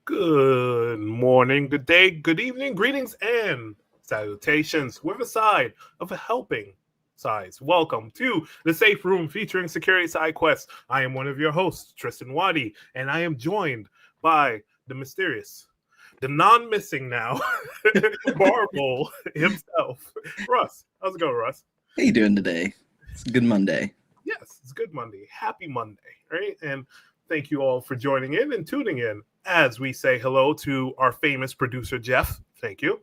Good morning, good day, good evening, greetings, and salutations with a side of a helping size. Welcome to the Safe Room featuring Security Side Quests. I am one of your hosts, Tristan Watty, and I am joined by the mysterious, the non-missing now, Marvel himself, Russ. How's it going, Russ? How you doing today? It's a good Monday. Yes, it's good Monday. Happy Monday, right? And thank you all for joining in and tuning in as we say hello to our famous producer, Jeff. Thank you.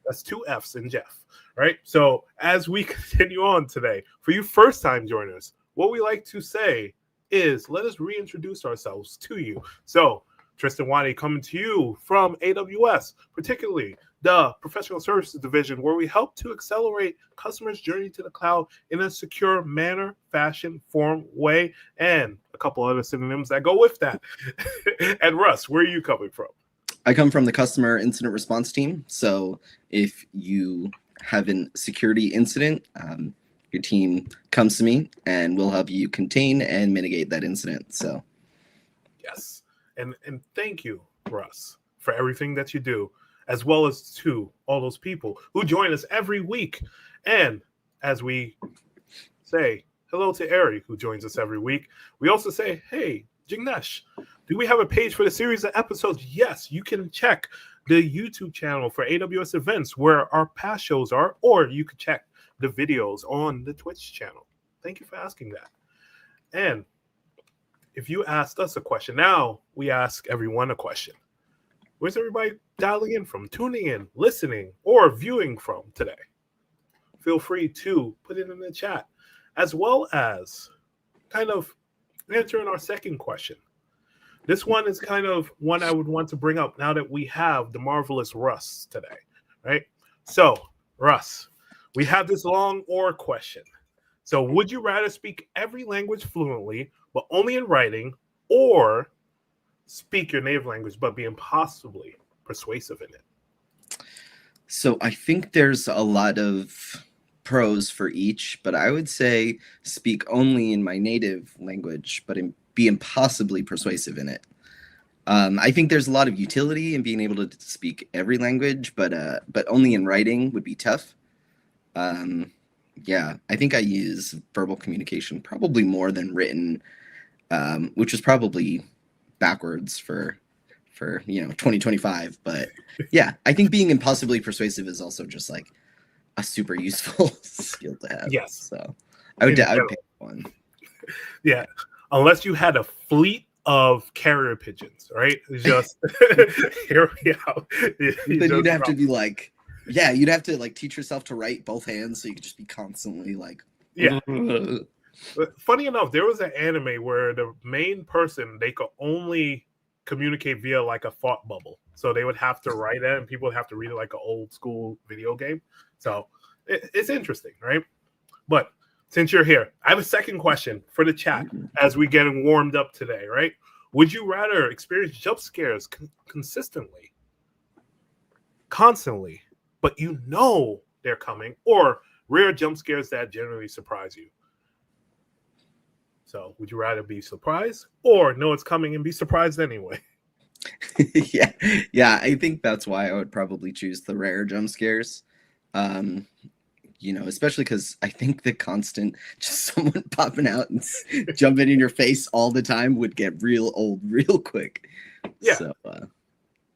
That's two F's in Jeff, right? So as we continue on today, for you first time joiners, what we like to say is let us reintroduce ourselves to you. So Tristan Watty coming to you from AWS, particularly the professional services division, where we help to accelerate customers' journey to the cloud in a secure manner, fashion, form, way, and a couple other synonyms that go with that. And Russ, where are you coming from? I come from the customer incident response team. So if you have a security incident, your team comes to me and we'll help you contain and mitigate that incident. So yes. And thank you, Russ, for everything that you do, as well as to all those people who join us every week. And as we say hello to Ari, who joins us every week, we also say, hey, Jignesh, do we have a page for the series of episodes? Yes, you can check the YouTube channel for AWS events where our past shows are, or you can check the videos on the Twitch channel. Thank you for asking that. And if you asked us a question, now we ask everyone a question. Where's everybody dialing in from, tuning in, listening, or viewing from today? Feel free to put it in the chat, as well as kind of answering our second question. This one is kind of one I would want to bring up now that we have the marvelous Russ today, right? So, Russ, we have this long or question. So, would you rather speak every language fluently, but only in writing, or speak your native language, but be impossibly persuasive in it? So I think there's a lot of pros for each, but I would say speak only in my native language, but be impossibly persuasive in it. I think there's a lot of utility in being able to speak every language, but only in writing would be tough. Yeah, I think I use verbal communication probably more than written, which is probably backwards for 2025. But yeah, I think being impossibly persuasive is also just like a super useful skill to have. Yes. So I would pick one. Yeah, unless you had a fleet of carrier pigeons, right? Just hear me out. Then you'd have to be like, yeah, you'd have to like teach yourself to write both hands, so you could just be constantly like, yeah. Funny enough, there was an anime where the main person, they could only communicate via like a thought bubble, so they would have to write it, and people would have to read it like an old school video game. So it's interesting, right? But since you're here, I have a second question for the chat as we getting warmed up today, right? Would you rather experience jump scares consistently, constantly, but you know they're coming, or rare jump scares that generally surprise you? So would you rather be surprised or know it's coming and be surprised anyway? Yeah, I think that's why I would probably choose the rare jump scares. Especially because I think the constant just someone popping out and jumping in your face all the time would get real old real quick. Yeah. So,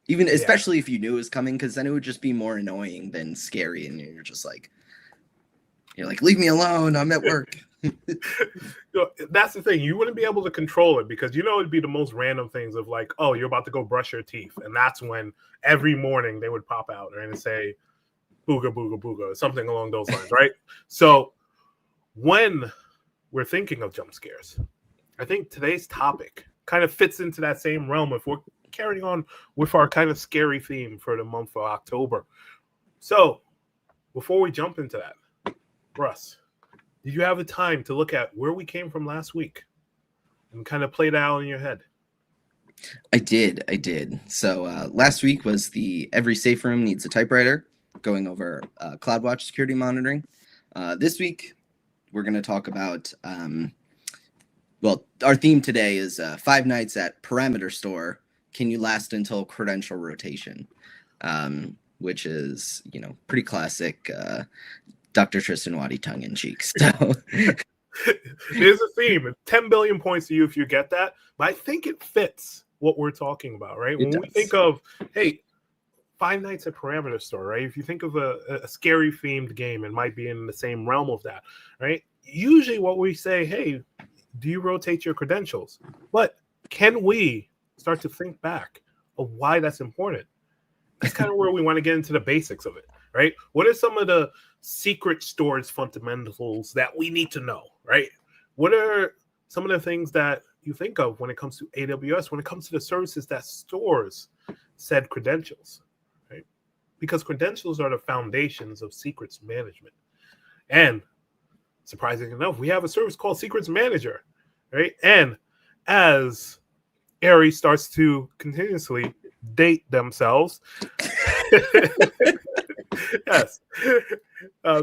especially if you knew it was coming, because then it would just be more annoying than scary, and you're like, leave me alone, I'm at work. That's the thing. You wouldn't be able to control it because it'd be the most random things of like, oh, you're about to go brush your teeth, and that's when every morning they would pop out and say booga booga booga, something along those lines, right? So when we're thinking of jump scares, I think today's topic kind of fits into that same realm if we're carrying on with our kind of scary theme for the month of October. So before we jump into that, Russ, did you have the time to look at where we came from last week and kind of play that out in your head? I did. So last week was the Every Safe Room Needs a Typewriter, going over CloudWatch security monitoring. This week, we're going to talk about, our theme today is 5 nights at Parameter Store can you last until credential rotation, which is, pretty classic Dr. Tristan Watty tongue in cheek. So there's a theme. 10 billion points to you if you get that. But I think it fits what we're talking about, right? When we think of, hey, Five Nights at Parameter Store, right? If you think of a scary themed game, it might be in the same realm of that, right? Usually what we say, hey, do you rotate your credentials? But can we start to think back of why that's important? That's kind of where we want to get into the basics of it, right? What are some of the secret storage fundamentals that we need to know, right? What are some of the things that you think of when it comes to AWS, when it comes to the services that stores said credentials, right? Because credentials are the foundations of secrets management. And surprisingly enough, we have a service called Secrets Manager, right? And as Aries starts to continuously date themselves, yes.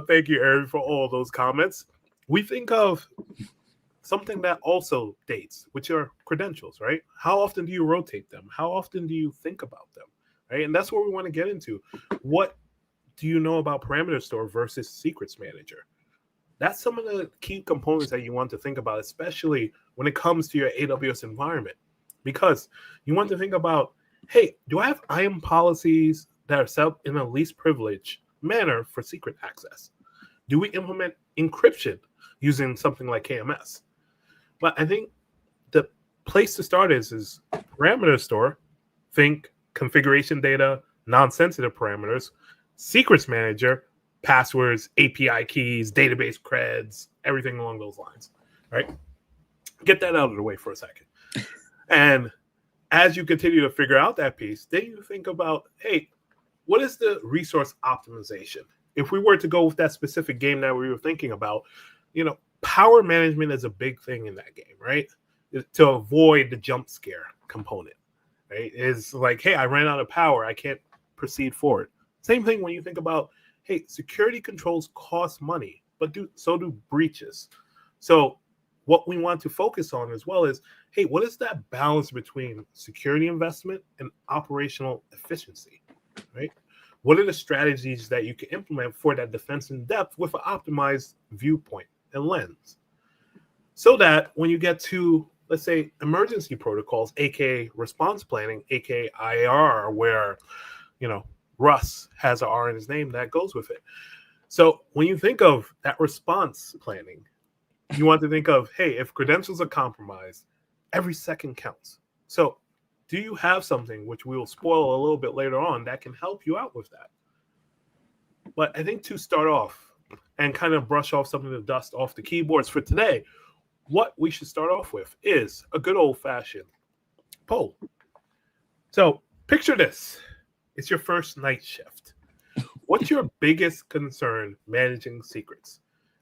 Thank you, Aries, for all those comments. We think of something that also dates, which are credentials, right? How often do you rotate them? How often do you think about them, right? And that's what we want to get into. What do you know about Parameter Store versus Secrets Manager? That's some of the key components that you want to think about, especially when it comes to your AWS environment, because you want to think about, hey, do I have IAM policies that are set up in a least privilege manner for secret access? Do we implement encryption using something like KMS? But I think the place to start is Parameter Store. Think configuration data, non-sensitive parameters, Secrets Manager, passwords, API keys, database creds, everything along those lines, right? Get that out of the way for a second. And as you continue to figure out that piece, then you think about, hey, what is the resource optimization? If we were to go with that specific game that we were thinking about, power management is a big thing in that game, right? To avoid the jump scare component, right? It's like, hey, I ran out of power. I can't proceed forward. Same thing when you think about, hey, security controls cost money, but so do breaches. So what we want to focus on as well is, hey, what is that balance between security investment and operational efficiency, right? What are the strategies that you can implement for that defense in depth with an optimized viewpoint and lens? So that when you get to, let's say, emergency protocols, aka response planning, aka IR, where, Russ has an R in his name that goes with it. So when you think of that response planning, you want to think of, hey, if credentials are compromised, every second counts. So do you have something, which we will spoil a little bit later on, that can help you out with that? But I think to start off and kind of brush off some of the dust off the keyboards for today, what we should start off with is a good old-fashioned poll. So picture this. It's your first night shift. What's your biggest concern managing secrets?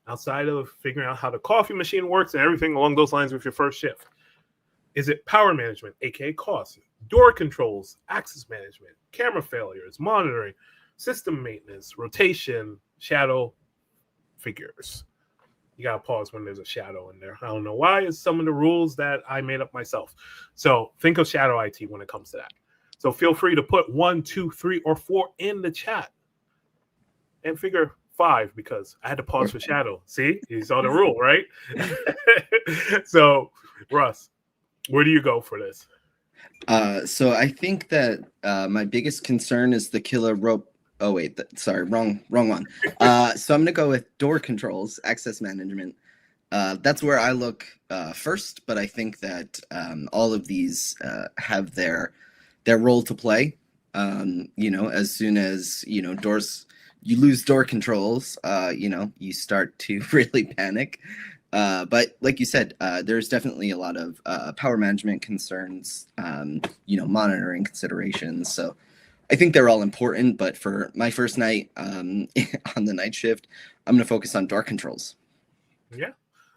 Outside of figuring out how the coffee machine works and everything along those lines with your first shift. Is it power management, aka cost, door controls, access management, camera failures, monitoring, system maintenance, rotation, shadow figures? You gotta pause when there's a shadow in there. I don't know why. It's some of the rules that I made up myself. So think of shadow IT when it comes to that. So feel free to put 1, 2, 3, or 4 in the chat. And figure 5 because I had to pause for shadow. See, you saw the rule, right? So, Russ, where do you go for this? So I think that my biggest concern is the killer rope. Oh wait, sorry, wrong one. So I'm gonna go with door controls, access management. That's where I look first, but I think that all of these have their role to play. As soon as doors, you lose door controls, you start to really panic. But like you said, there's definitely a lot of power management concerns, monitoring considerations. So I think they're all important. But for my first night on the night shift, I'm going to focus on door controls. Yeah,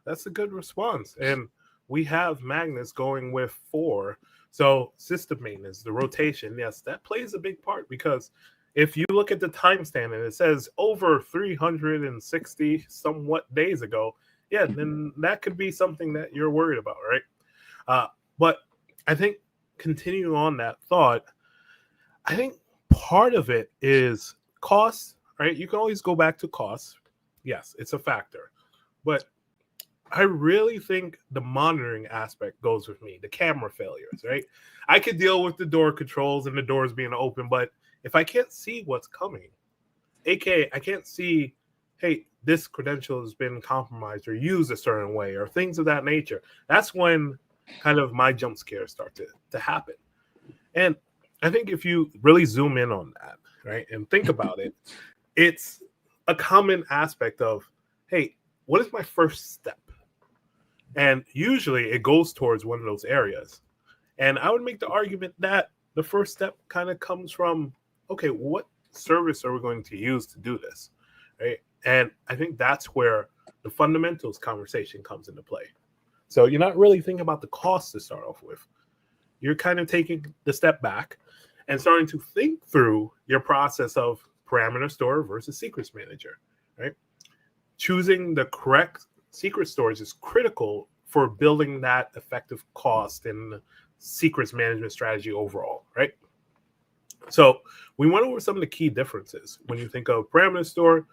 that's a good response. And we have Magnus going with 4. So system maintenance, the rotation, yes, that plays a big part because if you look at the timestamp and it says over 360 somewhat days ago, yeah, then that could be something that you're worried about, right? But I think continuing on that thought, I think part of it is cost, right? You can always go back to cost. Yes, it's a factor. But I really think the monitoring aspect goes with me, the camera failures, right? I could deal with the door controls and the doors being open, but if I can't see what's coming, aka I can't see, hey, this credential has been compromised or used a certain way or things of that nature, that's when kind of my jump scares start to happen. And I think if you really zoom in on that, right, and think about it, it's a common aspect of, hey, what is my first step? And usually it goes towards one of those areas. And I would make the argument that the first step kind of comes from, okay, what service are we going to use to do this? Right. And I think that's where the fundamentals conversation comes into play. So you're not really thinking about the cost to start off with. You're kind of taking the step back and starting to think through your process of parameter store versus secrets manager, right? Choosing the correct secret stores is critical for building that effective cost and secrets management strategy overall, right? So we went over some of the key differences. When you think of parameter store,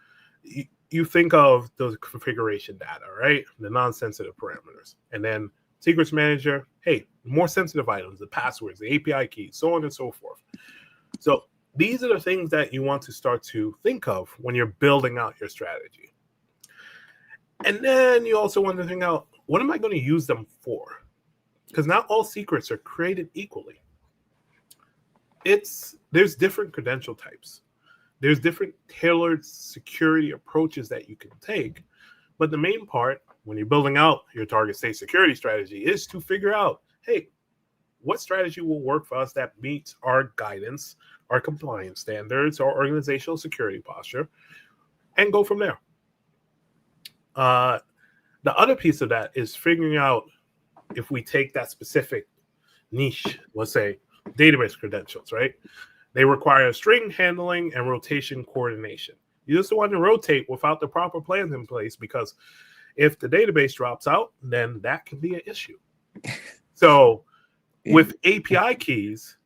you think of the configuration data, right? The non-sensitive parameters. And then secrets manager, hey, more sensitive items, the passwords, the API keys, so on and so forth. So these are the things that you want to start to think of when you're building out your strategy. And then you also want to think out, what am I going to use them for? Because not all secrets are created equally. There's different credential types. There's different tailored security approaches that you can take. But the main part, when you're building out your target state security strategy, is to figure out, hey, what strategy will work for us that meets our guidance, our compliance standards, our organizational security posture, and go from there. The other piece of that is figuring out if we take that specific niche, let's say database credentials, right? They require string handling and rotation coordination. You just don't want to rotate without the proper plans in place, because if the database drops out, then that can be an issue. So with API keys,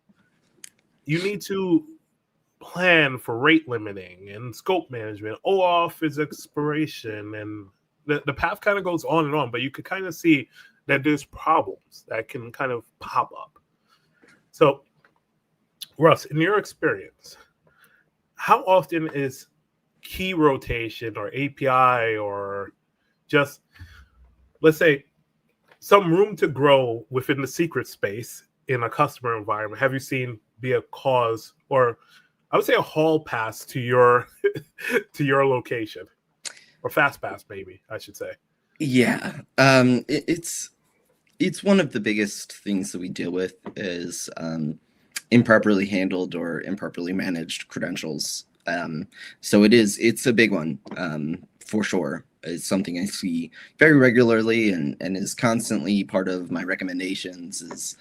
you need to plan for rate limiting and scope management. OAuth is expiration, and the path kind of goes on and on, but you could kind of see that there's problems that can kind of pop up. So, Russ, in your experience, how often is key rotation or API or just, let's say, some room to grow within the secret space in a customer environment have you seen be a cause, or I would say a hall pass to your to your location, or fast pass, maybe I should say? Yeah, it's one of the biggest things that we deal with is improperly handled or improperly managed credentials. So it's a big one, for sure. It's something I see very regularly and is constantly part of my recommendations is,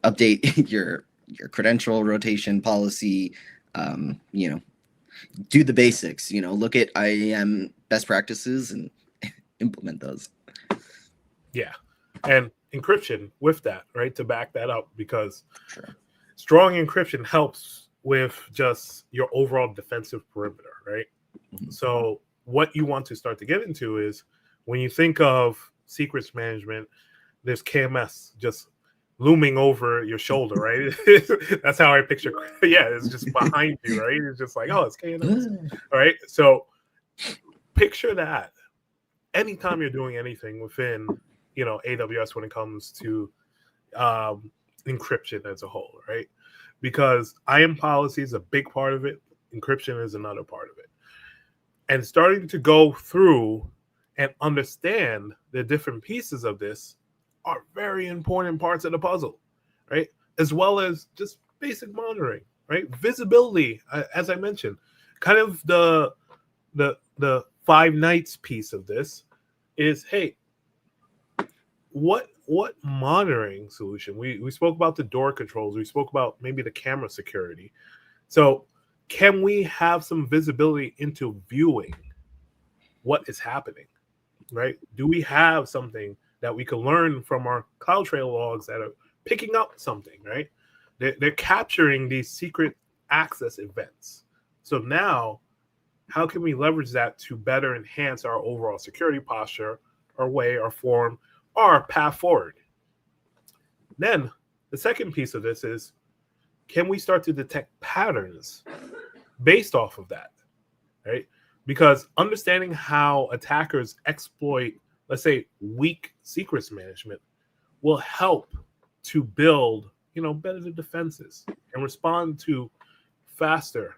update your credential rotation policy, do the basics, look at IAM best practices and implement those. Yeah. And encryption with that, right, to back that up, because Sure. strong encryption helps with just your overall defensive perimeter, right? Mm-hmm. So what you want to start to get into is when you think of secrets management, there's KMS just looming over your shoulder, right? That's how I picture. Yeah, it's just behind you, right? It's just like, oh, it's KMS. All right. So picture that anytime you're doing anything within, AWS when it comes to encryption as a whole, right? Because IAM policy is a big part of it. Encryption is another part of it. And starting to go through and understand the different pieces of this are very important parts of the puzzle, right? As well as just basic monitoring, right? Visibility, as I mentioned, kind of the 5 nights piece of this is, hey, what monitoring solution? We spoke about the door controls. We spoke about maybe the camera security. So can we have some visibility into viewing what is happening, right? Do we have something that we can learn from our CloudTrail logs that are picking up something, right? They're capturing these secret access events. So now, how can we leverage that to better enhance our overall security posture, our way, our form, our path forward? Then the second piece of this is, can we start to detect patterns based off of that, right? Because understanding how attackers exploit, let's say, weak secrets management will help to build, better defenses and respond to faster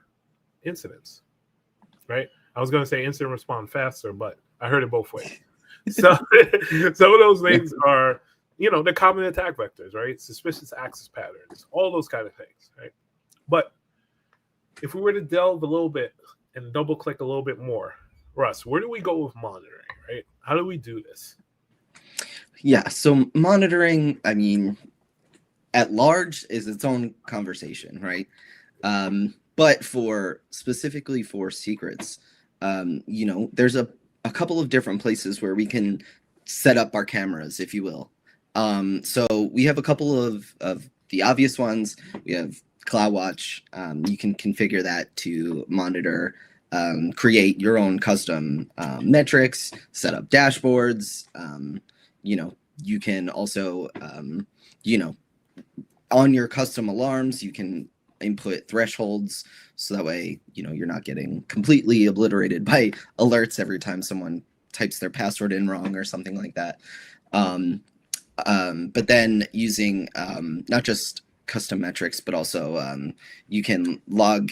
incidents, right? I was going to say incident respond faster, but I heard it both ways. So some of those things are, the common attack vectors, right? Suspicious access patterns, all those kind of things, right? But if we were to delve a little bit and double click a little bit more, Russ, where do we go with monitoring, right? How do we do this? Yeah, so monitoring, I mean, at large is its own conversation, right? But specifically for secrets, there's a couple of different places where we can set up our cameras, if you will. So we have a couple of the obvious ones. We have CloudWatch. You can configure that to monitor, create your own custom metrics, set up dashboards. You can also, on your custom alarms, you can input thresholds, so that way, you're not getting completely obliterated by alerts every time someone types their password in wrong or something like that. But then using not just custom metrics, but also you can log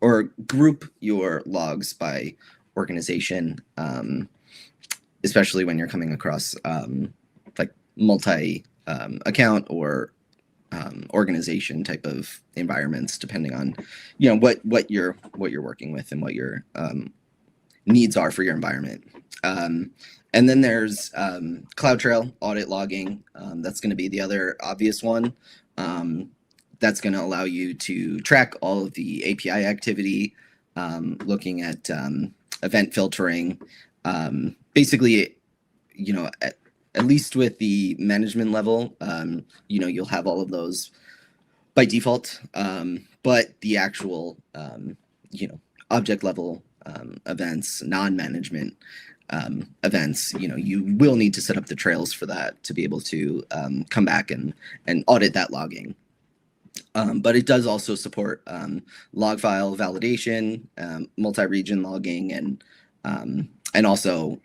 or group your logs by organization, especially when you're coming across like multi account or organization type of environments, depending on what you're working with and what your needs are for your environment. And then there's CloudTrail audit logging. That's going to be the other obvious one. That's going to allow you to track all of the API activity, looking at event filtering. Basically, at least with the management level, you'll have all of those by default. But the actual, object level events, non-management events, you will need to set up the trails for that to be able to come back and audit that logging. But it does also support log file validation, multi-region logging, and also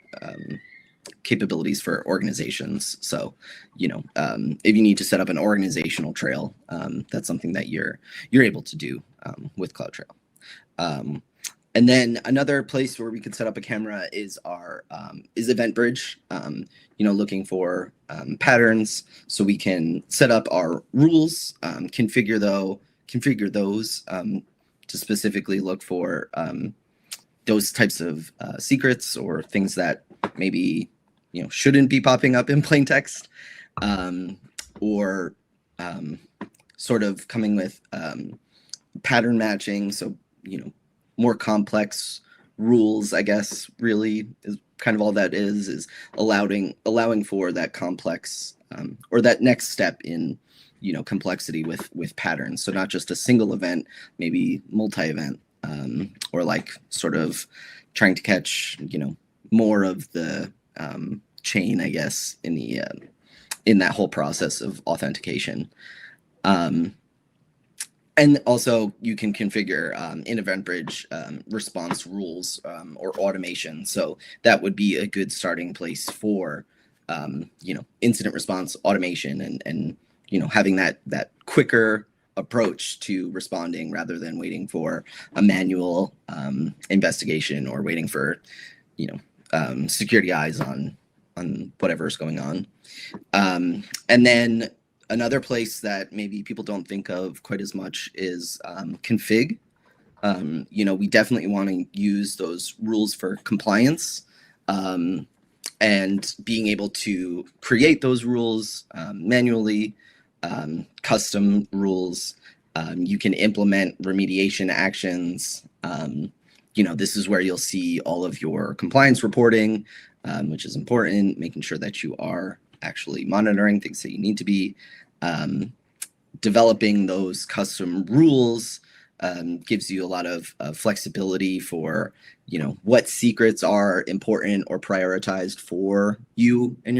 capabilities for organizations. So, if you need to set up an organizational trail, that's something that you're able to do with CloudTrail. And then another place where we could set up a camera is our EventBridge. Looking for patterns, so we can set up our rules, configure those to specifically look for those types of secrets or things that maybe shouldn't be popping up in plain text, or sort of coming with pattern matching. So more complex rules, I guess, really is kind of all that is allowing for that complex or that next step in complexity with patterns. So not just a single event, maybe multi-event, or like sort of trying to catch more of the chain, I guess, in that whole process of authentication. And also you can configure in EventBridge response rules or automation. So that would be a good starting place for incident response automation and having that quicker approach to responding rather than waiting for a manual investigation or waiting for security eyes on whatever's going on. And then another place that maybe people don't think of quite as much is config. We definitely want to use those rules for compliance, and being able to create those rules manually, custom rules. You can implement remediation actions. This is where you'll see all of your compliance reporting, which is important, making sure that you are actually monitoring, things that you need to be developing those custom rules. Gives you a lot of flexibility for, you know, what secrets are important or prioritized for you and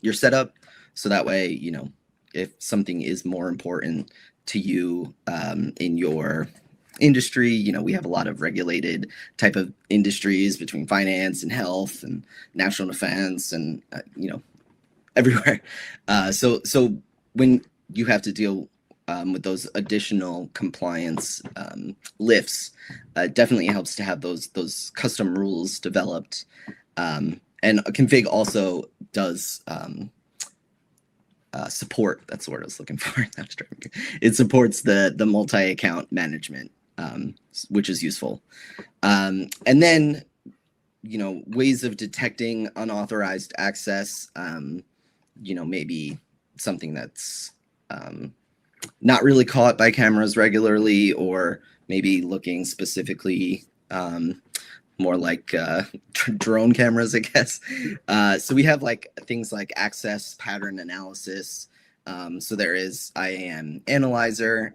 your setup. So that way, you know, if something is more important to you in your industry, you know, we have a lot of regulated type of industries between finance and health and national defense and, you know, everywhere. So when you have to deal with those additional compliance lifts, definitely helps to have those custom rules developed. And a config also does support. That's the word I was looking for. It supports the multi-account management, which is useful. And then, you know, ways of detecting unauthorized access. You know, maybe something that's not really caught by cameras regularly, or maybe looking specifically more like drone cameras, I guess. So we have like things like access pattern analysis. So there is IAM analyzer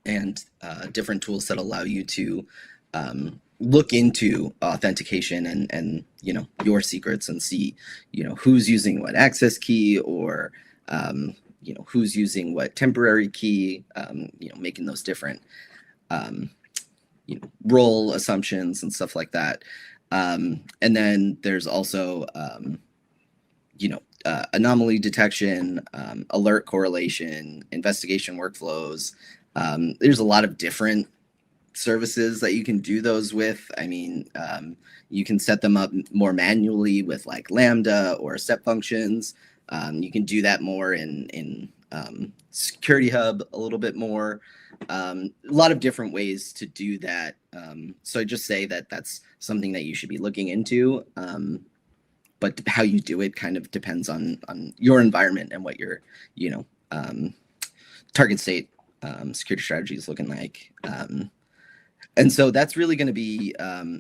and different tools that allow you to look into authentication and you know, your secrets and see, you know, who's using what access key, or you know, who's using what temporary key, you know, making those different you know, role assumptions and stuff like that. And then there's also you know, anomaly detection, alert correlation, investigation workflows. There's a lot of different services that you can do those with. I mean, you can set them up more manually with like Lambda or step functions. You can do that more in Security Hub a little bit more. A lot of different ways to do that. So I just say that that's something that you should be looking into. But how you do it kind of depends on your environment and what your, you know, target state security strategy is looking like. And so that's really going to be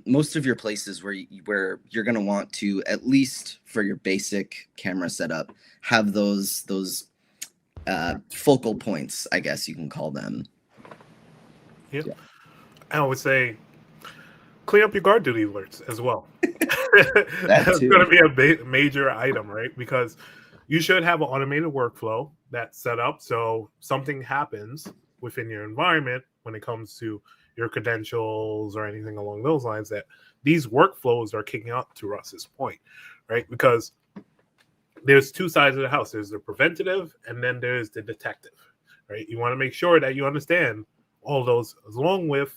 most of your places where you're going to want to, at least for your basic camera setup, have those focal points, I guess you can call them. Yeah. I would say clean up your guard duty alerts as well. That's going to be a major item, right? Because you should have an automated workflow that's set up so something happens within your environment when it comes to your credentials or anything along those lines, that these workflows are kicking up to Russ's point, right? Because there's two sides of the house. There's the preventative and then there's the detective, right? You want to make sure that you understand all those along with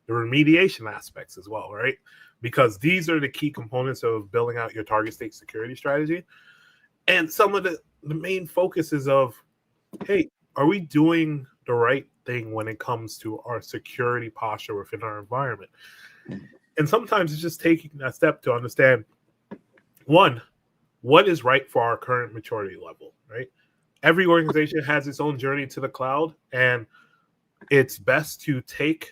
the remediation aspects as well, right? Because these are the key components of building out your target state security strategy. And some of the main focuses of, hey, are we doing the right thing when it comes to our security posture within our environment? And sometimes it's just taking that step to understand, one, what is right for our current maturity level, right? Every organization has its own journey to the cloud, and it's best to take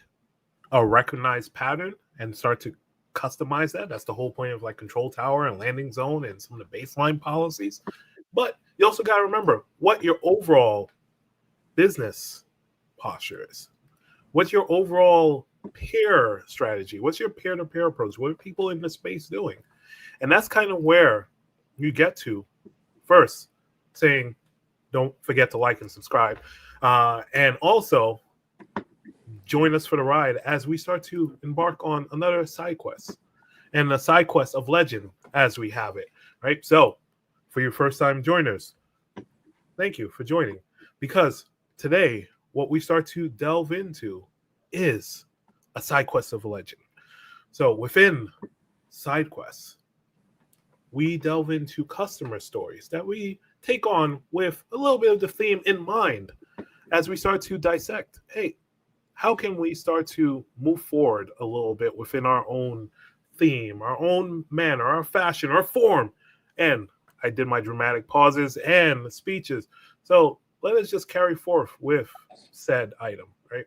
a recognized pattern and start to customize that. That's the whole point of like control tower and landing zone and some of the baseline policies. But you also got to remember what your overall business posture is. What's your overall peer strategy? What's your peer-to-peer approach? What are people in the space doing? And that's kind of where you get to first saying, don't forget to like and subscribe. And also join us for the ride as we start to embark on another side quest, and the side quest of legend as we have it, right? So for your first time joiners, thank you for joining, because today what we start to delve into is a side quest of legend. So within side quests, we delve into customer stories that we take on with a little bit of the theme in mind as we start to dissect, hey, how can we start to move forward a little bit within our own theme, our own manner, our fashion, our form? And I did my dramatic pauses and speeches. So let us just carry forth with said item, right?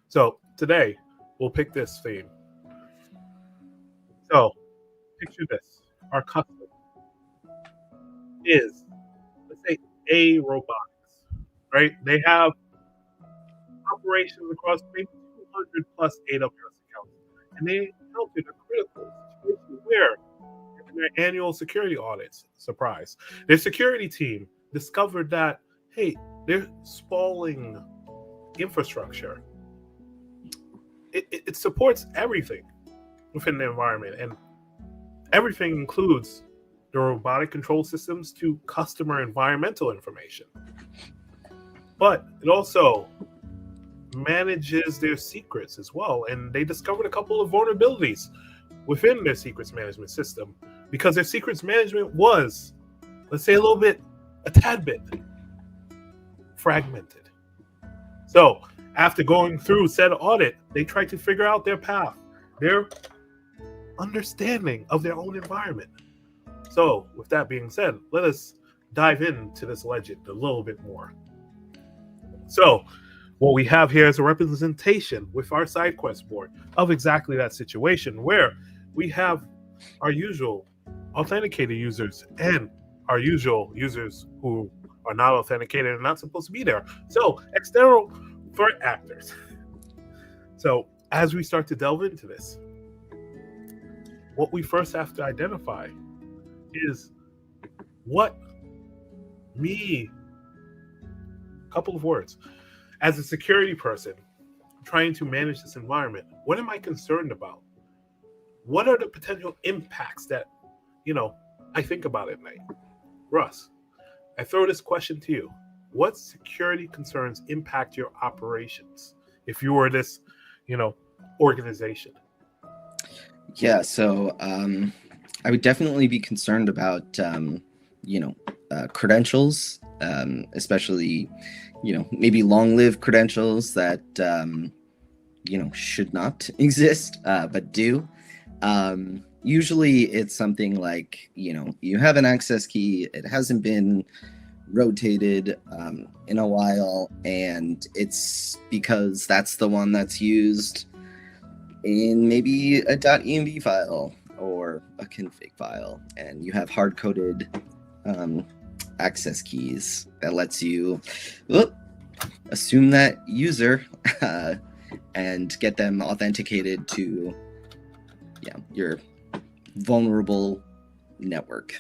So today we'll pick this theme. So picture this. our customer is, let's say, a Robotics, right? They have operations across maybe 200 plus AWS accounts, and they encountered a critical situation where in their annual security audits, surprise, their security team discovered that, hey, they're spalling infrastructure. It supports everything within the environment, and everything includes the robotic control systems to customer environmental information. But it also manages their secrets as well, and they discovered a couple of vulnerabilities within their secrets management system because their secrets management was, let's say, a tad bit fragmented. So after going through said audit, they tried to figure out their path, their understanding of their own environment. So with that being said, let us dive into this legend a little bit more. So what we have here is a representation with our side quest board of exactly that situation, where we have our usual authenticated users and our usual users who are not authenticated and not supposed to be there. So external threat actors. So as we start to delve into this, what we first have to identify is what me, a couple of words, as a security person trying to manage this environment, what am I concerned about? What are the potential impacts that, I think about at night? Russ, I throw this question to you. What security concerns impact your operations if you were this, organization? Yeah, so I would definitely be concerned about, credentials, especially, maybe long-lived credentials that, should not exist, but do. Usually it's something like, you have an access key, it hasn't been rotated in a while, and it's because that's the one that's used in maybe a .env file or a config file, and you have hard-coded access keys that lets you assume that user and get them authenticated to your vulnerable network.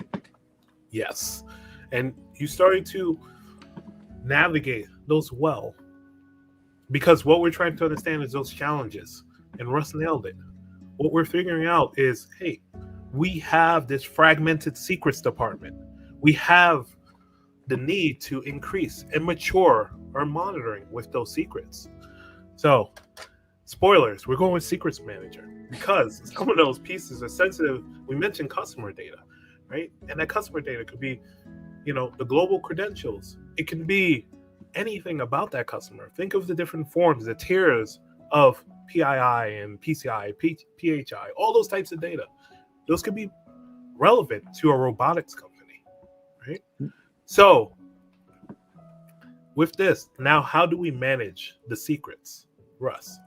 Yes. And you started to navigate those well, because what we're trying to understand is those challenges, and Russ nailed it. What we're figuring out is, hey, we have this fragmented secrets department. We have the need to increase and mature our monitoring with those secrets. So, spoilers, we're going with Secrets Manager because some of those pieces are sensitive. We mentioned customer data, right? And that customer data could be, the global credentials. It can be anything about that customer. Think of the different forms, the tiers of PII and PCI, PHI, all those types of data. Those could be relevant to a robotics company, right? So with this, now how do we manage the secrets, Russ?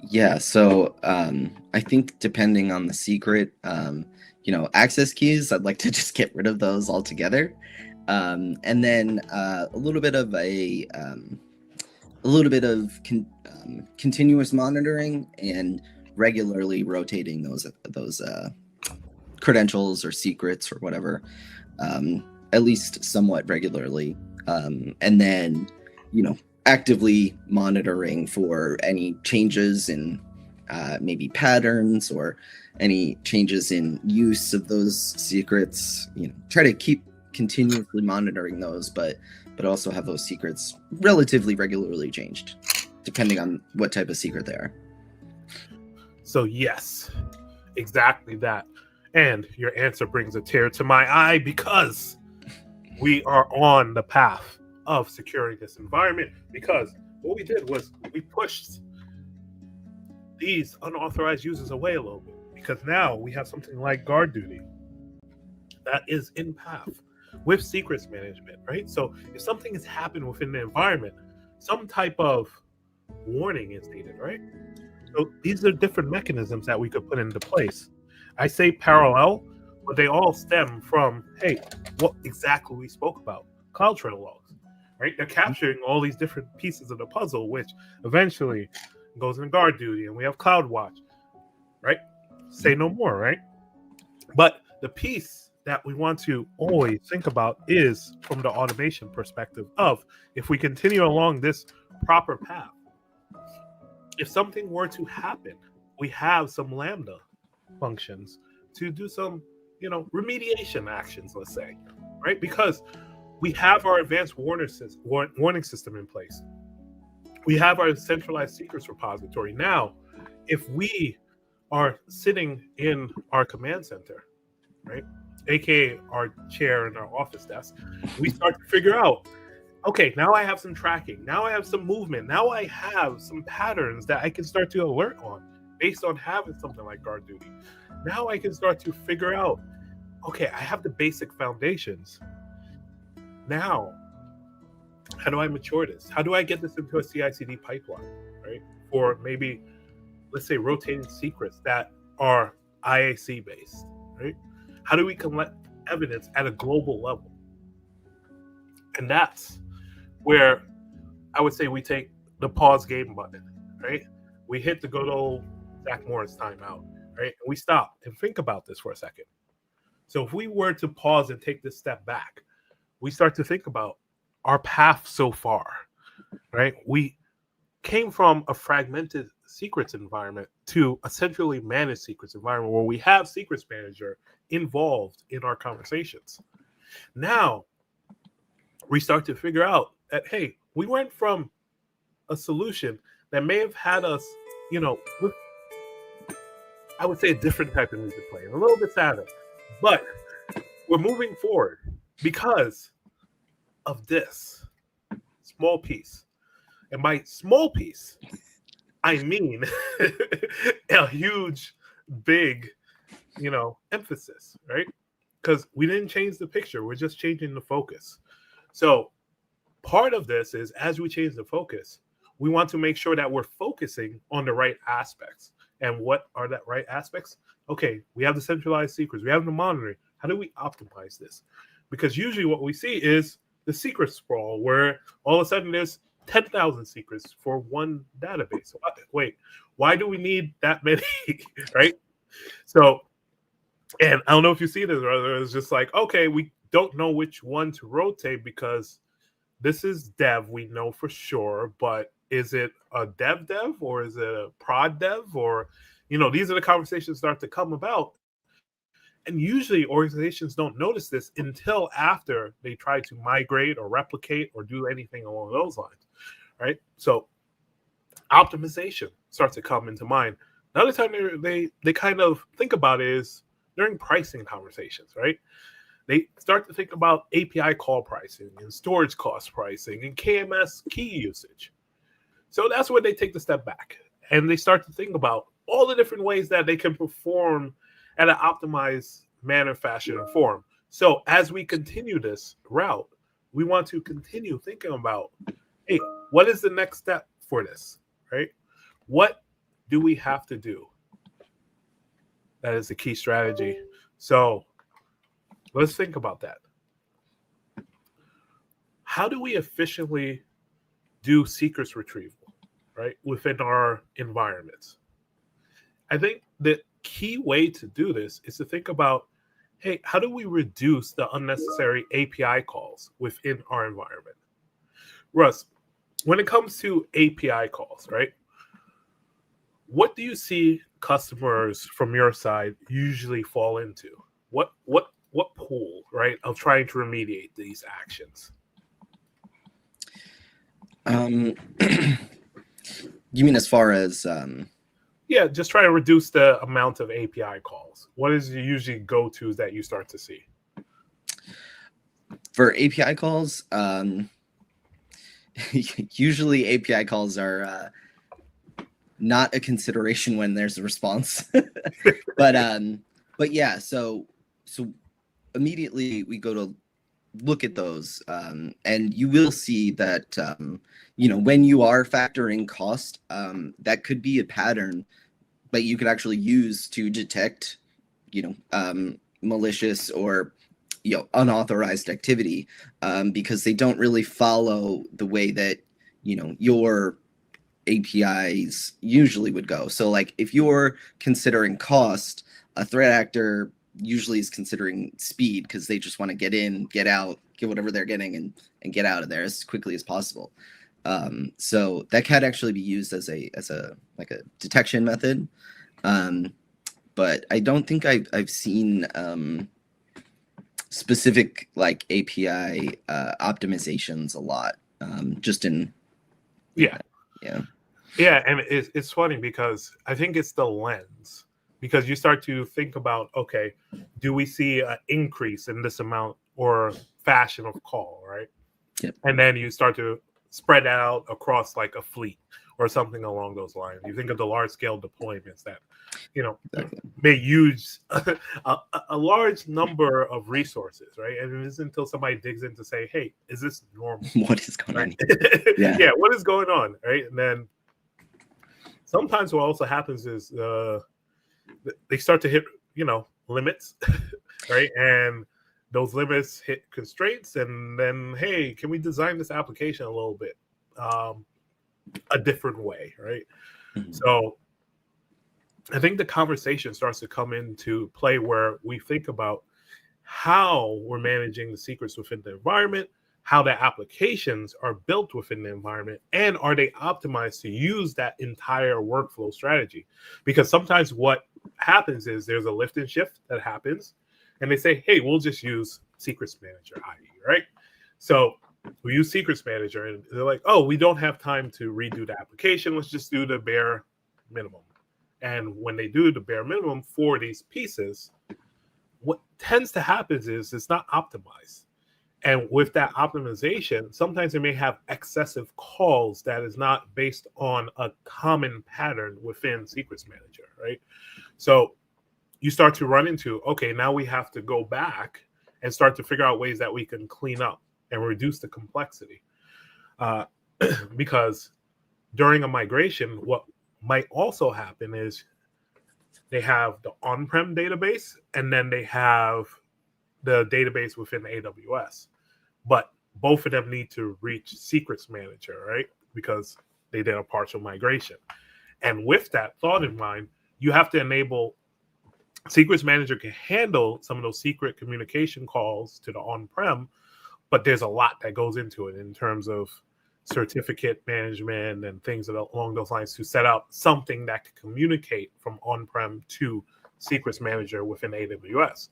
Yeah, so I think depending on the secret, access keys, I'd like to just get rid of those altogether. And then a little bit of continuous monitoring and regularly rotating those credentials or secrets or whatever, at least somewhat regularly. And then, actively monitoring for any changes in maybe patterns or any changes in use of those secrets. Try to keep continuously monitoring those, but also have those secrets relatively regularly changed, depending on what type of secret they are. So yes, exactly that. And your answer brings a tear to my eye because we are on the path of securing this environment, because what we did was we pushed these unauthorized users away a little bit, because now we have something like guard duty that is in path with secrets management, right? So if something has happened within the environment, some type of warning is needed, right? So these are different mechanisms that we could put into place. I say parallel, but they all stem from, hey, what exactly we spoke about, CloudTrail logs, right? They're capturing all these different pieces of the puzzle, which eventually goes into guard duty, and we have CloudWatch, right? Say no more, right? But the piece that we want to always think about is from the automation perspective of, if we continue along this proper path, if something were to happen, we have some Lambda functions to do some, remediation actions, let's say, right? Because we have our advanced warning system in place. We have our centralized secrets repository. Now, if we are sitting in our command center, right, aka our chair in our office desk, we start to figure out, okay, now I have some tracking, now I have some movement, now I have some patterns that I can start to alert on based on having something like guard duty. Now I can start to figure out, okay, I have the basic foundations. Now, how do I mature this? How do I get this into a CI/CD pipeline, right? Or maybe, let's say, rotating secrets that are IAC based, right? How do we collect evidence at a global level? And that's where I would say we take the pause game button, right? We hit the good old Zach Morris timeout, right? And we stop and think about this for a second. So if we were to pause and take this step back, we start to think about our path so far, right? We came from a fragmented secrets environment to a centrally managed secrets environment where we have secrets manager involved in our conversations. Now we start to figure out that, hey, we went from a solution that may have had us, with, I would say, a different type of music playing, a little bit sadder, but we're moving forward because of this small piece. And by small piece, I mean a huge, big, emphasis, right? Because we didn't change the picture. We're just changing the focus. So part of this is, as we change the focus, we want to make sure that we're focusing on the right aspects. And what are that right aspects? Okay, we have the centralized secrets. We have the monitoring. How do we optimize this? Because usually what we see is the secret sprawl, where all of a sudden there's 10,000 secrets for one database. Wait, why do we need that many, right? So, and I don't know if you see this, or it's just like, okay, we don't know which one to rotate because this is dev, we know for sure, but is it a dev or is it a prod dev? Or, these are the conversations start to come about. And usually organizations don't notice this until after they try to migrate or replicate or do anything along those lines, right? So optimization starts to come into mind. Another time they kind of think about it is during pricing conversations, right? They start to think about API call pricing and storage cost pricing and KMS key usage. So that's when they take the step back and they start to think about all the different ways that they can perform at an optimized manner, fashion, and form. So as we continue this route, we want to continue thinking about, hey, what is the next step for this, right? What do we have to do? That is the key strategy. So let's think about that. How do we efficiently do secrets retrieval, right, within our environments? I think the key way to do this is to think about, hey, how do we reduce the unnecessary API calls within our environment? Russ, when it comes to API calls, right, what do you see customers from your side usually fall into? What pool, right, of trying to remediate these actions? You mean as far as yeah, just try to reduce the amount of API calls. What is usually go-tos that you start to see? For API calls, usually API calls are not a consideration when there's a response. but yeah, so immediately we go to look at those, and you will see that when you are factoring cost, that could be a pattern that you could actually use to detect malicious or unauthorized activity, because they don't really follow the way that your APIs usually would go. So like if you're considering cost, a threat actor usually is considering speed because they just want to get in, get out, get whatever they're getting and get out of there as quickly as possible. So that can actually be used as a detection method. But I don't think I've seen specific like API optimizations a lot. Just in Yeah. Yeah. Yeah, and it's funny because I think it's the lens, because you start to think about, okay, do we see an increase in this amount or fashion of call, right? Yep. And then you start to spread that out across like a fleet or something along those lines. You think of the large scale deployments that, Exactly. may use a large number of resources, right? And it isn't until somebody digs in to say, hey, is this normal? What is going on? Yeah, what is going on, right? And then sometimes what also happens is they start to hit, limits, right? And those limits hit constraints, and then, hey, can we design this application a little bit a different way, right? Mm-hmm. So I think the conversation starts to come into play where we think about how we're managing the secrets within the environment, how the applications are built within the environment, and are they optimized to use that entire workflow strategy? Because sometimes what happens is there's a lift and shift that happens, and they say, hey, we'll just use Secrets Manager, IE, right? So we use Secrets Manager, and they're like, oh, we don't have time to redo the application. Let's just do the bare minimum. And when they do the bare minimum for these pieces, what tends to happen is it's not optimized. And with that optimization, sometimes they may have excessive calls that is not based on a common pattern within Secrets Manager, right? So you start to run into, okay, now we have to go back and start to figure out ways that we can clean up and reduce the complexity. Because during a migration, what might also happen is they have the on-prem database and then they have the database within AWS. But both of them need to reach Secrets Manager, right? Because they did a partial migration. And with that thought in mind, you have to enable Secrets Manager can handle some of those secret communication calls to the on-prem, but there's a lot that goes into it in terms of certificate management and things along those lines to set up something that can communicate from on-prem to Secrets Manager within AWS.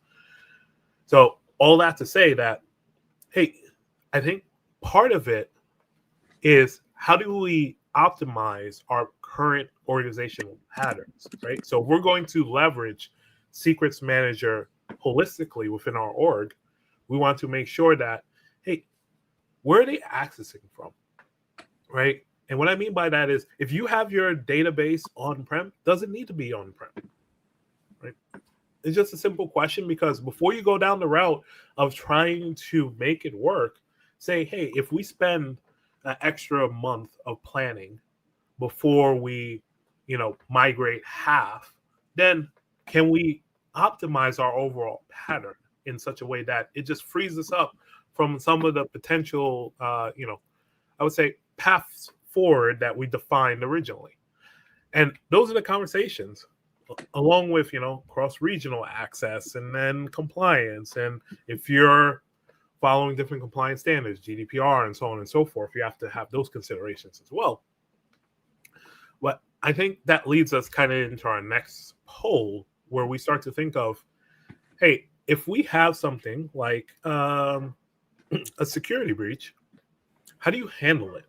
So all that to say that, hey, I think part of it is how do we optimize our current organizational patterns, right? So if we're going to leverage Secrets Manager holistically within our org, we want to make sure that, hey, where are they accessing from, right? And what I mean by that is if you have your database on-prem, does it need to be on-prem, right? It's just a simple question, because before you go down the route of trying to make it work, say, hey, if we spend an extra month of planning before we, migrate half, then can we optimize our overall pattern in such a way that it just frees us up from some of the potential, I would say, paths forward that we defined originally? And those are the conversations, along with, cross-regional access and then compliance. And if you're following different compliance standards, GDPR and so on and so forth, you have to have those considerations as well. But I think that leads us kind of into our next poll, where we start to think of, hey, if we have something like a security breach, how do you handle it?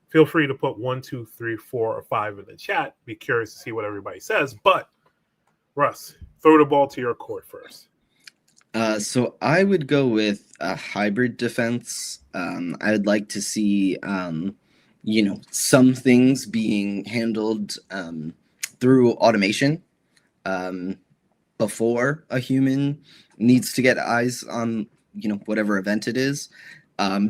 Feel free to put 1, 2, 3, 4, or 5 in the chat. Be curious to see what everybody says. But Russ, throw the ball to your court first. So I would go with a hybrid defense. I would like to see, some things being handled through automation before a human needs to get eyes on, whatever event it is.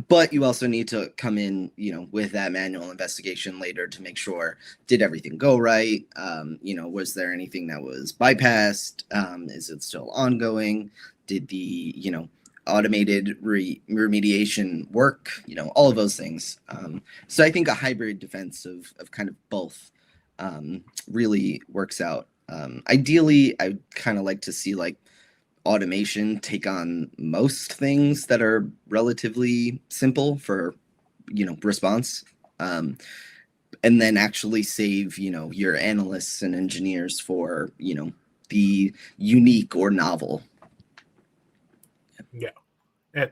But you also need to come in, with that manual investigation later to make sure, did everything go right? Was there anything that was bypassed? Is it still ongoing? Did the, automated remediation work? All of those things. So I think a hybrid defense of kind of both really works out. Ideally, I'd kind of like to see like automation take on most things that are relatively simple for response, and then actually save your analysts and engineers for the unique or novel. Yeah, and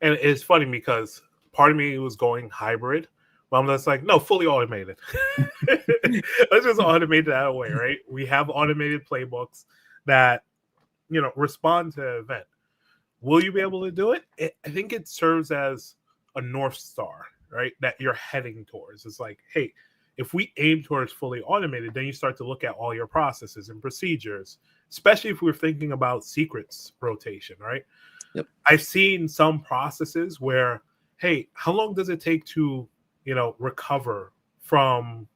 it's funny because part of me was going hybrid, but I'm just like, no, fully automated. Let's just automate that away, right? We have automated playbooks that respond to an event. Will you be able to do it? I think it serves as a North Star, right? That you're heading towards. It's like, hey, if we aim towards fully automated, then you start to look at all your processes and procedures, especially if we're thinking about secrets rotation, right? Yep. I've seen some processes where, hey, how long does it take to, recover from,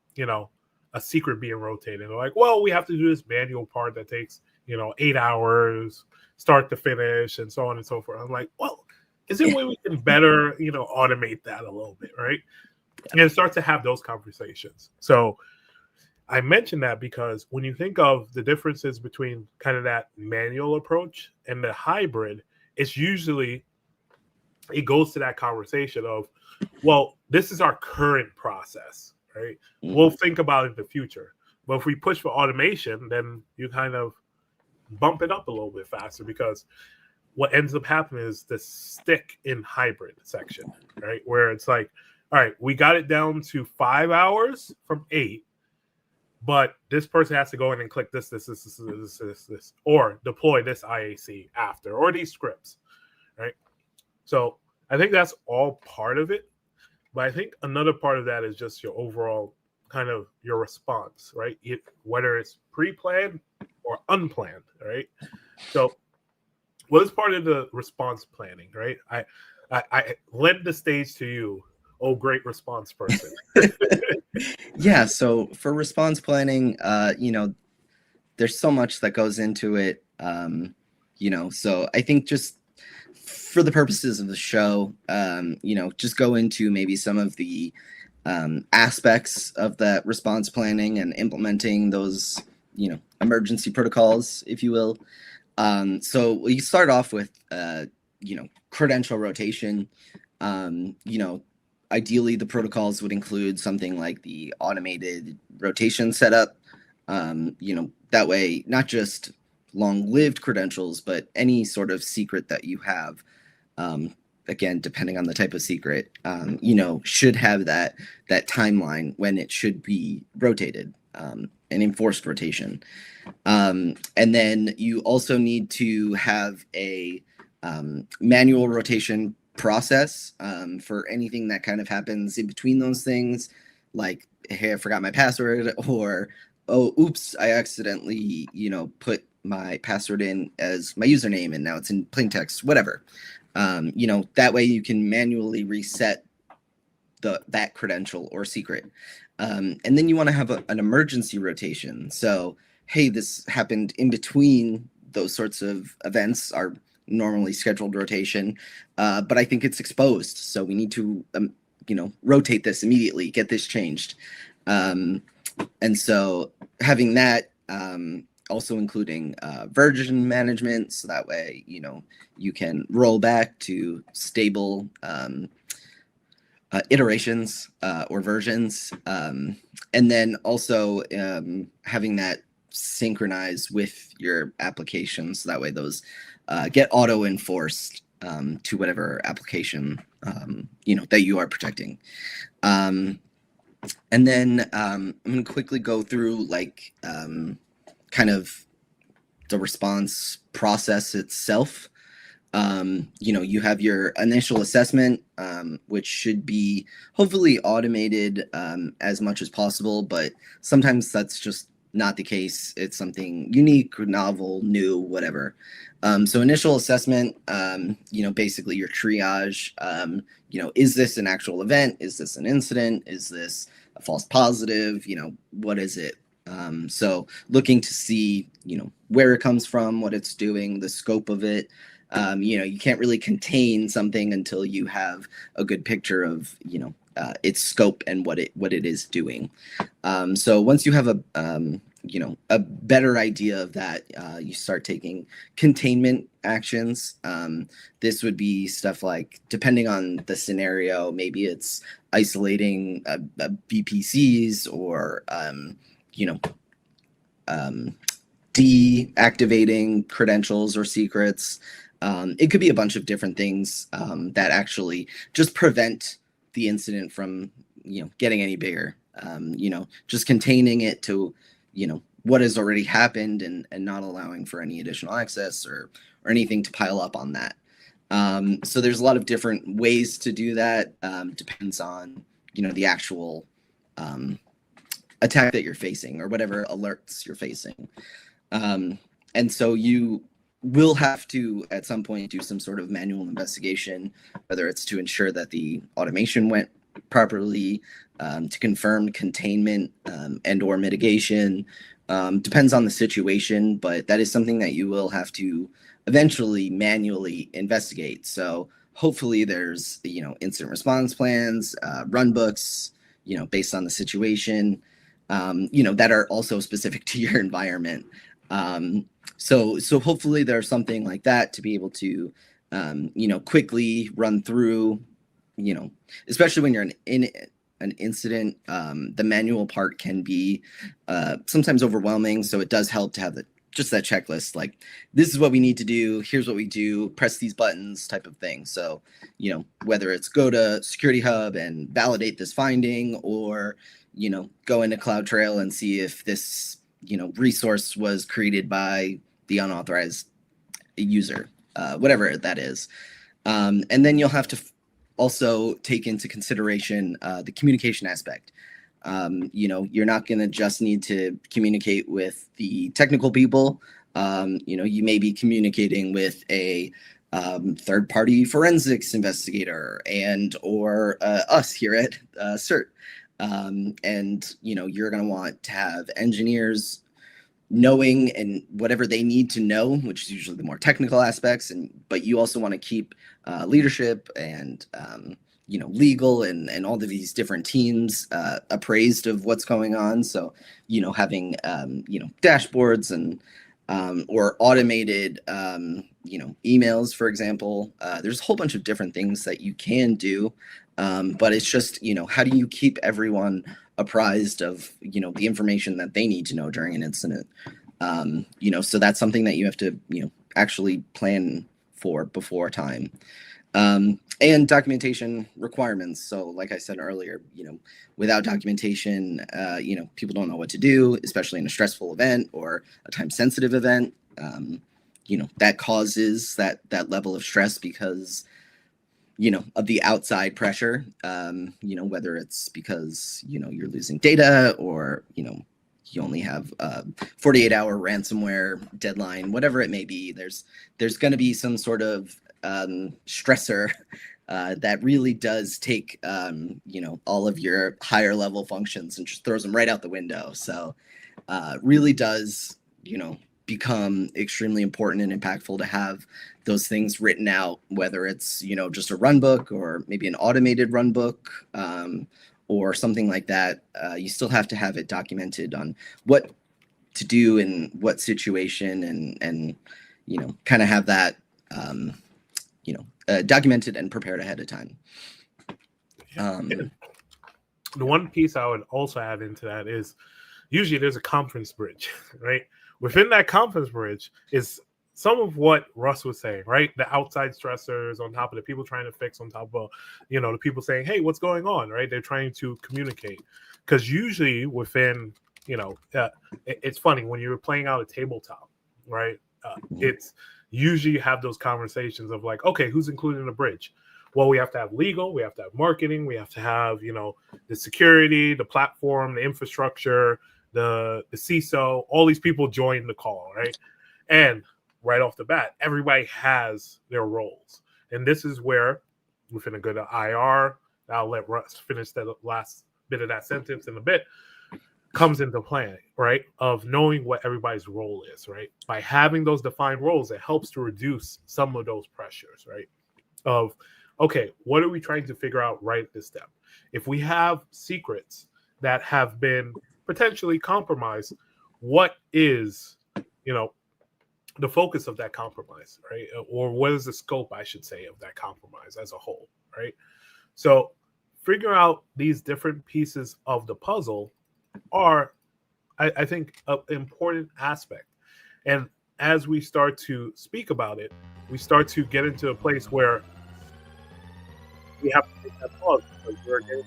a secret being rotated? They're like, well, we have to do this manual part that takes 8 hours, start to finish, and so on and so forth. I'm like, well, is there a way we can better, automate that a little bit, right? And start to have those conversations. So I mentioned that because when you think of the differences between kind of that manual approach and the hybrid, it's usually, it goes to that conversation of, well, this is our current process, right? Mm-hmm. We'll think about it in the future. But if we push for automation, then you kind of bump it up a little bit faster, because what ends up happening is the stick in hybrid section, right? Where it's like, all right, we got it down to 5 hours from 8, but this person has to go in and click this, or deploy this IAC after, or these scripts, right? So I think that's all part of it. But I think another part of that is just your overall kind of your response, right? Whether it's pre-planned or unplanned, right? So what is part of the response planning, right? I lend the stage to you, oh great response person. Yeah, so for response planning, there's so much that goes into it. So I think just for the purposes of the show, just go into maybe some of the aspects of that response planning and implementing those, emergency protocols, if you will. So we start off with, credential rotation. Ideally, the protocols would include something like the automated rotation setup. That way, not just long-lived credentials, but any sort of secret that you have, again, depending on the type of secret, should have that timeline when it should be rotated, and enforced rotation. And then you also need to have a manual rotation process for anything that kind of happens in between those things, like, hey, I forgot my password, or, oh, oops, I accidentally, put my password in as my username and now it's in plain text, whatever. That way you can manually reset that credential or secret. And then you want to have an emergency rotation. So, hey, this happened in between those sorts of events, our normally scheduled rotation, but I think it's exposed. So we need to, rotate this immediately, get this changed. And so having that, also including version management, so that way, you can roll back to stable iterations or versions. And then also having that synchronize with your applications, so that way those get auto-enforced to whatever application, that you are protecting. And then I'm going to quickly go through kind of the response process itself. You have your initial assessment, which should be hopefully automated as much as possible, but sometimes that's just not the case. It's something unique, novel, new, whatever. So initial assessment, basically your triage, is this an actual event? Is this an incident? Is this a false positive? What is it? So looking to see, where it comes from, what it's doing, the scope of it. You can't really contain something until you have a good picture of, its scope and what it is doing. So once you have a better idea of that, you start taking containment actions. This would be stuff like, depending on the scenario, maybe it's isolating VPCs or, deactivating credentials or secrets. It could be a bunch of different things that actually just prevent the incident from, getting any bigger. Just containing it to, what has already happened and not allowing for any additional access or anything to pile up on that. So there's a lot of different ways to do that. Depends on, the actual attack that you're facing or whatever alerts you're facing. And so you will have to, at some point, do some sort of manual investigation, whether it's to ensure that the automation went properly, to confirm containment and or mitigation. Depends on the situation, but that is something that you will have to eventually manually investigate. So hopefully there's, incident response plans, run books, based on the situation, that are also specific to your environment. So hopefully there's something like that to be able to, quickly run through, especially when you're in an incident. The manual part can be sometimes overwhelming. So it does help to have just that checklist, like, this is what we need to do. Here's what we do. Press these buttons type of thing. So, whether it's go to Security Hub and validate this finding, or, go into CloudTrail and see if this, resource was created by the unauthorized user, whatever that is. And then you'll have to also take into consideration the communication aspect. You're not going to just need to communicate with the technical people. You may be communicating with a third-party forensics investigator or us here at CERT. And, you're going to want to have engineers knowing and whatever they need to know, which is usually the more technical aspects. But you also want to keep leadership and, legal and all of these different teams appraised of what's going on. So, having, dashboards and or automated, emails, for example. There's a whole bunch of different things that you can do. But it's just, how do you keep everyone apprised of, the information that they need to know during an incident? So that's something that you have to, actually plan for before time. And documentation requirements. So like I said earlier, without documentation, people don't know what to do, especially in a stressful event or a time-sensitive event. That causes that level of stress because, of the outside pressure, whether it's because, you're losing data or, you only have a 48-hour ransomware deadline, whatever it may be. There's going to be some sort of stressor that really does take, all of your higher level functions and just throws them right out the window. So really does, become extremely important and impactful to have those things written out, whether it's, just a run book or maybe an automated run book or something like that. You still have to have it documented on what to do in what situation and kind of have that, documented and prepared ahead of time. The one piece I would also add into that is usually there's a conference bridge, right? Within that conference bridge is some of what Russ was saying, right? The outside stressors on top of the people trying to fix, on top of, the people saying, hey, what's going on, right? They're trying to communicate. Because usually within, it's funny when you're playing out a tabletop, right? It's usually you have those conversations of like, okay, who's included in the bridge? Well, we have to have legal, we have to have marketing, we have to have, the security, the platform, the infrastructure, the CISO, all these people join the call, right? And right off the bat, everybody has their roles. And this is where, within a good IR, I'll let Russ finish that last bit of that sentence in a bit, comes into play, right? Of knowing what everybody's role is, right? By having those defined roles, it helps to reduce some of those pressures, right? Of, okay, what are we trying to figure out right at this step? If we have secrets that have been potentially compromised, what is, the focus of that compromise, right? Or what is the scope, I should say, of that compromise as a whole, right? So figure out these different pieces of the puzzle are, I think, an important aspect. And as we start to speak about it, we start to get into a place where we have to take that pause because we're getting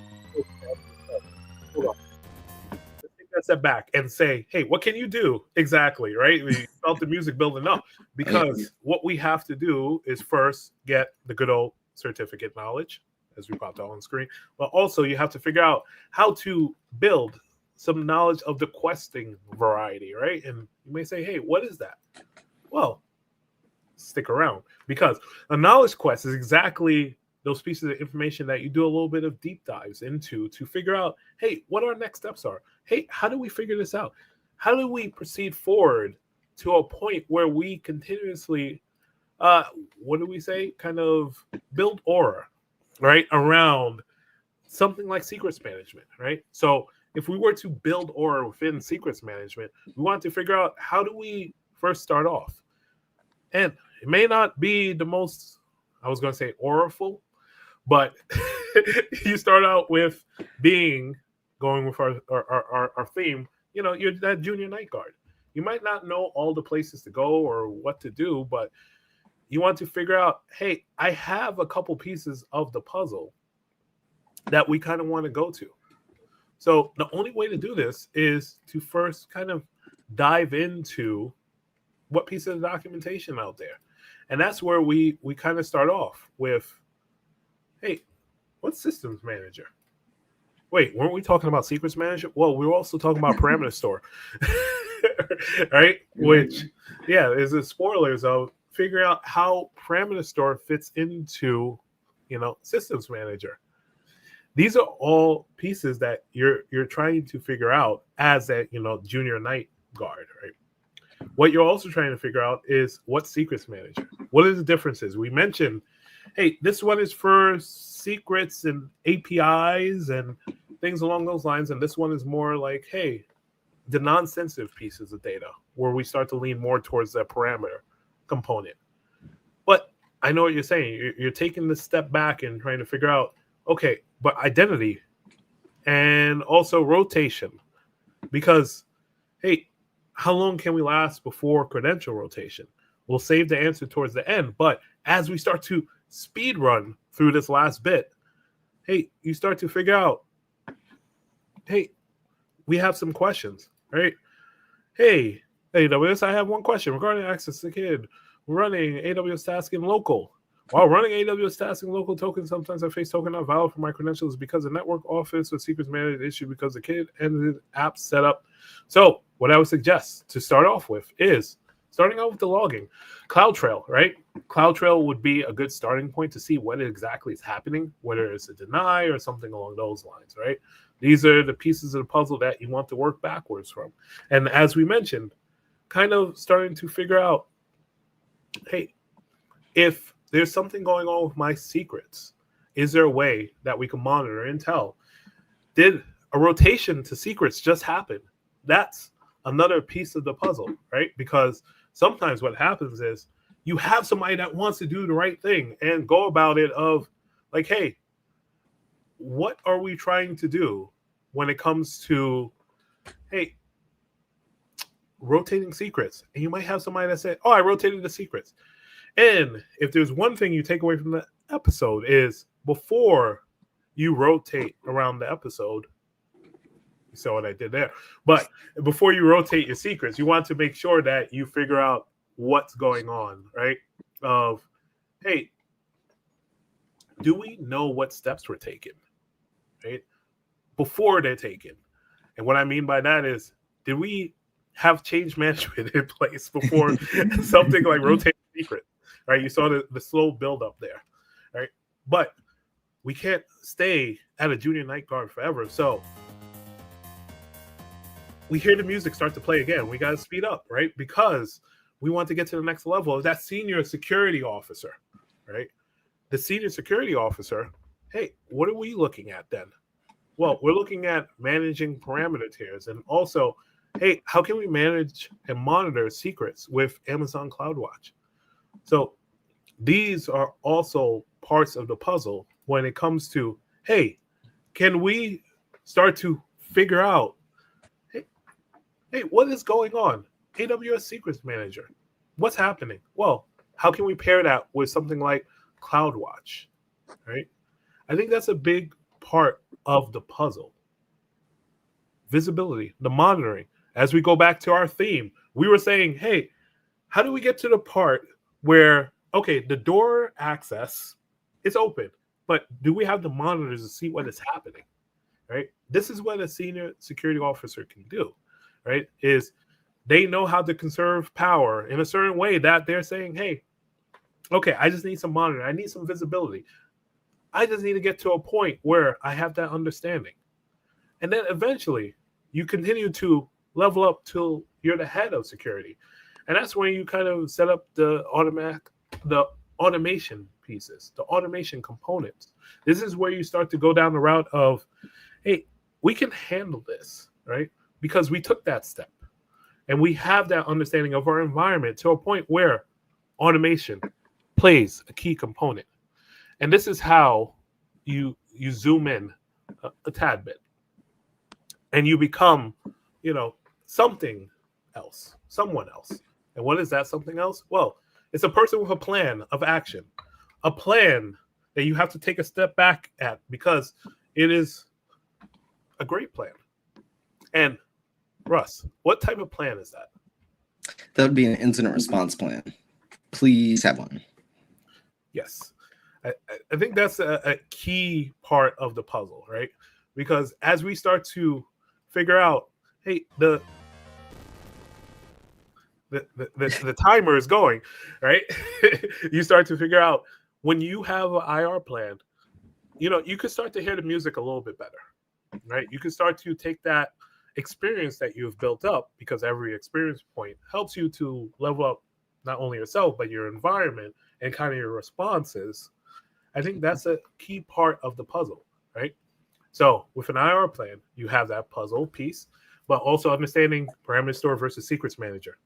hold on. Let's take that step back and say, hey, what can you do exactly, right? We felt the music building up because what we have to do is first get the good old certificate knowledge, as we popped out on the screen, but also you have to figure out how to build some knowledge of the questing variety, right? And you may say, hey, what is that? Well, stick around, because a knowledge quest is exactly those pieces of information that you do a little bit of deep dives into to figure out, hey, what our next steps are. Hey, how do we figure this out? How do we proceed forward to a point where we continuously, what do we say? Kind of build aura, right? Around something like secrets management, right? So if we were to build aura within secrets management, we want to figure out how do we first start off. And it may not be the most, I was going to say auraful, but you start out with going with our theme, you're that junior night guard. You might not know all the places to go or what to do, but you want to figure out, hey, I have a couple pieces of the puzzle that we kind of want to go to. So the only way to do this is to first kind of dive into what piece of the documentation out there. And that's where we kind of start off with, hey, what's systems manager? Wait, weren't we talking about secrets manager? Well, we were also talking about parameter store, right? Which, is the spoilers of figuring out how parameter store fits into, systems manager. These are all pieces that you're trying to figure out as a junior night guard, right? What you're also trying to figure out is what secrets manager. What are the differences? We mentioned, hey, this one is for secrets and APIs and things along those lines, and this one is more like, hey, the non-sensitive pieces of data, where we start to lean more towards the parameter component. But I know what you're saying. You're taking this step back and trying to figure out, okay, but identity and also rotation, because, hey, how long can we last before credential rotation? We'll save the answer towards the end, but as we start to speed run through this last bit, hey, you start to figure out, hey, we have some questions, right? Hey, AWS, I have one question regarding access to kid. We're running AWS tasking local. While running AWS tasking local tokens, sometimes I face token not valid for my credentials because the network office or secrets manager issue because the kid and the app setup. So what I would suggest to start off with is starting out with the logging. CloudTrail, right? CloudTrail would be a good starting point to see what exactly is happening, whether it's a deny or something along those lines, right? These are the pieces of the puzzle that you want to work backwards from. And as we mentioned, kind of starting to figure out, hey, if there's something going on with my secrets, is there a way that we can monitor and tell? Did a rotation to secrets just happen? That's another piece of the puzzle, right? Because sometimes what happens is you have somebody that wants to do the right thing and go about it of like, hey, what are we trying to do when it comes to, hey, rotating secrets? And you might have somebody that said, oh, I rotated the secrets. And if there's one thing you take away from the episode is before you rotate around the episode, you saw what I did there, but before you rotate your secrets, you want to make sure that you figure out what's going on, right? Of, hey, do we know what steps were taken, right? Before they're taken. And what I mean by that is, did we have change management in place before something like rotate secret, right? You saw the slow build up there, right? But we can't stay at a junior night guard forever. So we hear the music start to play again. We got to speed up, right? Because we want to get to the next level of that senior security officer, right? The senior security officer, hey, what are we looking at then? Well, we're looking at managing parameter tiers, and also, hey, how can we manage and monitor secrets with Amazon CloudWatch? So these are also parts of the puzzle when it comes to, hey, can we start to figure out, hey, what is going on? AWS Secrets Manager, what's happening? Well, how can we pair that with something like CloudWatch, right? I think that's a big part of the puzzle. Visibility, the monitoring. As we go back to our theme, we were saying, hey, how do we get to the part where, okay, the door access is open, but do we have the monitors to see what is happening, right? This is what a senior security officer can do, right? Is they know how to conserve power in a certain way that they're saying, hey, okay, I just need some monitoring. I need some visibility. I just need to get to a point where I have that understanding. And then eventually you continue to level up till you're the head of security. And that's when you kind of set up the automation pieces, the automation components. This is where you start to go down the route of, hey, we can handle this, right? Because we took that step and we have that understanding of our environment to a point where automation plays a key component. And this is how you zoom in a tad bit and you become, something else, someone else. And what is that something else? Well, it's a person with a plan of action, a plan that you have to take a step back at because it is a great plan. And Russ, what type of plan is that? That would be an incident response plan. Please have one. Yes. I think that's a key part of the puzzle, right? Because as we start to figure out, hey, the timer is going, right? You start to figure out when you have an IR plan, you can start to hear the music a little bit better, right? You can start to take that experience that you've built up, because every experience point helps you to level up not only yourself, but your environment and kind of your responses. I think that's a key part of the puzzle, right? So with an IR plan, you have that puzzle piece, but also understanding parameter store versus secrets manager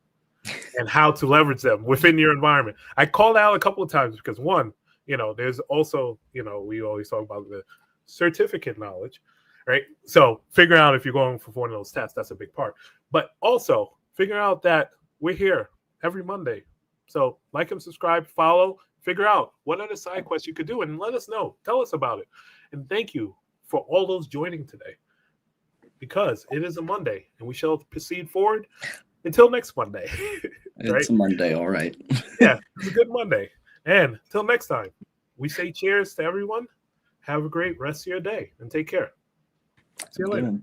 and how to leverage them within your environment. I called out a couple of times because one, there's also, we always talk about the certificate knowledge, right? So figure out if you're going for one of those tests, that's a big part. But also figure out that we're here every Monday. So like and subscribe, follow, figure out what are the side quests you could do and let us know. Tell us about it. And thank you for all those joining today, because it is a Monday and we shall proceed forward until next Monday. It's right? a Monday, all right. Yeah, it's a good Monday. And till next time, we say cheers to everyone. Have a great rest of your day and take care. See you later.